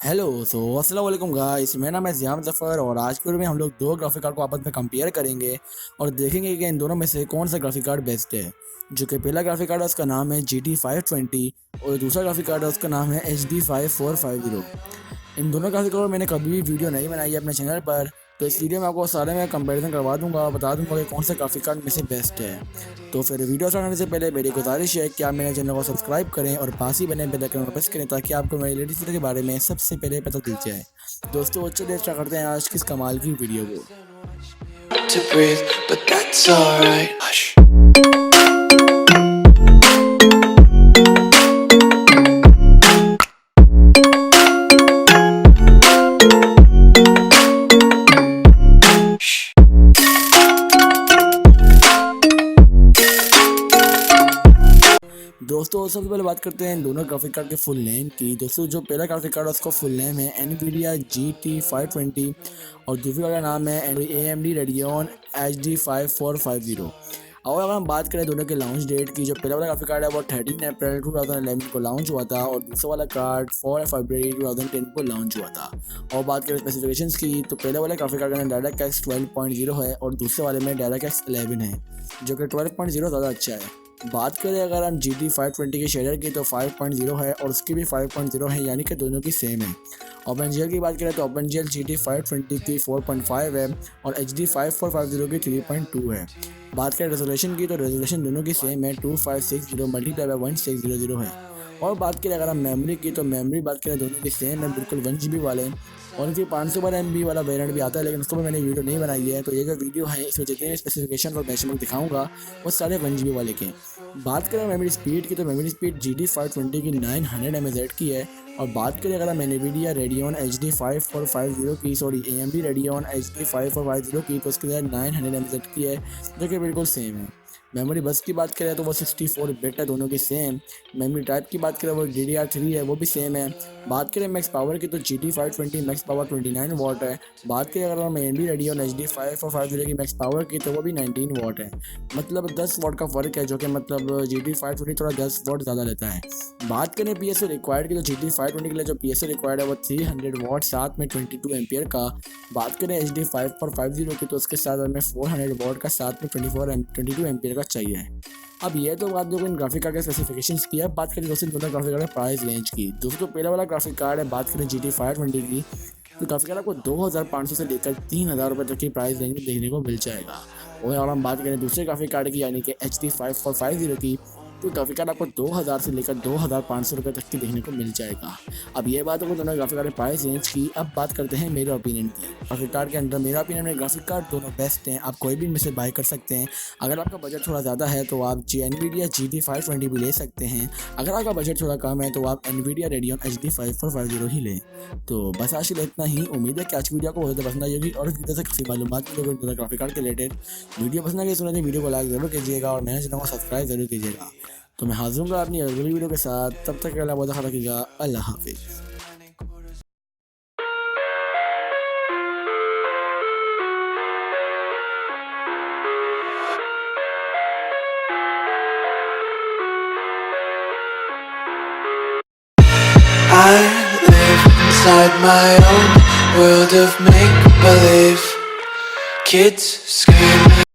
Hello अस्सलाम वालेकुम guys, मेरा नाम है ज़ियाम ज़फ़र और आज के वीडियो में हम लोग दो ग्राफिक कार्ड को आपस में कंपेयर करेंगे और देखेंगे कि इन दोनों में से कौन सा ग्राफिक कार्ड बेस्ट है। जो कि पहला ग्राफिक कार्ड है उसका नाम है GT520 और दूसरा ग्राफिक कार्ड है उसका नाम है HD5450। इन दोनों ग्राफिक कार्ड मैंने कभी भी वीडियो नहीं बनाई है अपने चैनल पर, तो इस वीडियो में आपको सारे में कंपैरिजन करवा दूंगा और बता दूंगा कि कौन सा ग्राफिक कार्ड में से बेस्ट है। तो फिर वीडियो स्टार्ट करने से पहले मेरी गुजारिश है कि आप मेरे चैनल को सब्सक्राइब करें और पास ही बने बेल आइकन को प्रेस करें ताकि आपको मेरी लेटेस्ट वीडियो के बारे में सबसे पहले पता चल जाए। दोस्तों चलिए स्टार्ट करते हैं आज की इस कमाल की वीडियो को। to breathe, but that's alright. Hush. दोस्तों सबसे पहले बात करते हैं दोनों ग्राफिक कार्ड के फुल नेम की। दोस्तों जो पहला ग्राफिक कार्ड है उसका फुल नेम है NVIDIA GT520 और दूसरे का नाम है AMD Radeon HD5450। और अगर हम बात करें दोनों के लॉन्च डेट की, जो पहला वाला ग्राफिक कार्ड है वो 13 अप्रैल 2011 को लॉन्च हुआ था और दूसरा वाला कार्ड 4 फरवरी 2010 को लॉन्च हुआ था। और बात करें स्पेसिफिकेशंस की, तो पहले वाले ग्राफिक कार्ड में DirectX 12.0 है और दूसरे वाले में DirectX 11 है, जो कि 12.0 ज़्यादा अच्छा है। बात करें अगर हम GT520 के शेडर की, तो 5.0 है और उसकी भी 5.0 है, यानी कि दोनों की सेम है। OpenGL की बात करें तो OpenGL GT520 की 4.5 है और HD5450 की 3.2 है। बात करें रेजोल्यूशन की, तो रेजोल्यूशन दोनों की सेम है, 2560 मल्टीप्लाई बाय 1600 है। और बात करें अगर हम मेमोरी की, तो मेमोरी बात करें दोनों की सेम है, बिल्कुल 1 GB वाले। और इनकी 512 MB वाला वेरिएंट भी आता है, लेकिन उसको भी मैंने वीडियो नहीं बनाई है। तो ये जो वीडियो है इसमें जितने स्पेसिफिकेशन और बेंचमार्क दिखाऊंगा वो सारे 1 GB वाले के। बात करें मेमोरी स्पीड की, तो मेमोरी स्पीड GT520 की 900 mHz की है। और बात करें अगर हम NVIDIA Radeon HD5450 की, AMD Radeon HD5450 की, तो उसके अंदर 900 mHz की है, जो कि बिल्कुल सेम है। मेमोरी बस की बात करें तो वो 64 बिट है, दोनों की सेम। मेमोरी टाइप की बात करें वो DDR3 है, वो भी सेम है। बात करें मैक्स पावर की, तो GT520 मैक्स पावर 29 वाट है। बात करें अगर हम AMD Radeon HD5450 की मैक्स पावर की, तो वो भी 19 वाट है। मतलब 10 वाट का फ़र्क है, जो कि मतलब GT520 थोड़ा 10 वाट ज़्यादा लेता है। बात करें PSO रिक्वायर्ड की, तो GT520 के लिए जो PSO रिक्वायर्ड है वो 300 वाट साथ में 22 एम्पियर का। बात करें HD5450 की, तो उसके साथ हमें 400 वाट का साथ में 22 एम्पियर का चाहिए। अब ये तो बात जो इन ग्राफिक कार्ड के स्पेसिफिकेशंस की है। बात करें दोस्तों दोनों ग्राफिक कार्ड प्राइस रेंज की। दोस्तों पहला वाला ग्राफिक कार्ड है, बात करें GT520 की, तो ग्राफिक कार्ड आपको 2500 से लेकर 3000 रुपये तक की प्राइस रेंज में देखने को मिल जाएगा। और अगर हम बात करें दूसरे ग्राफिक कार्ड की, यानी कि HD5450 की, तो ग्राफिक कार्ड आपको 2000 से लेकर 2500 रुपये तक की देखने को मिल जाएगा। अब ये बात हो दोनों ग्राफिक कार्ड प्राइस रेंज की। अब बात करते हैं मेरे ओपिनियन की। ग्राफिक कार्ड के अंदर मेरा ओपिनियन में ग्राफिक कार्ड दोनों बेस्ट हैं, आप कोई भी इनमें से बाय कर सकते हैं। अगर आपका बजट थोड़ा ज़्यादा है तो आप NVIDIA GT520 भी ले सकते हैं। अगर आपका बजट थोड़ा कम है तो आप NVIDIA Radeon HD5450 ही लें। तो बस आज के लिए इतना ही। उम्मीद है कि आज की वीडियो आपको बहुत ज़्यादा पसंद आई होगी और इस वीडियो से काफ़ी मालूमात मिलेगी ग्राफिक कार्ड के रिलेटेड। वीडियो पसंद आई सुना वीडियो को लाइक ज़रूर कीजिएगा और मेरे चैनल को सब्सक्राइब जरूर कीजिएगा। तो मैं हाजिर हूँ अपनी अगली वीडियो के साथ, तब तक के लिए बहुत ख्याल रखिएगा। अल्लाह हाफिज़। I live inside my own world of make-believe. Kids screaming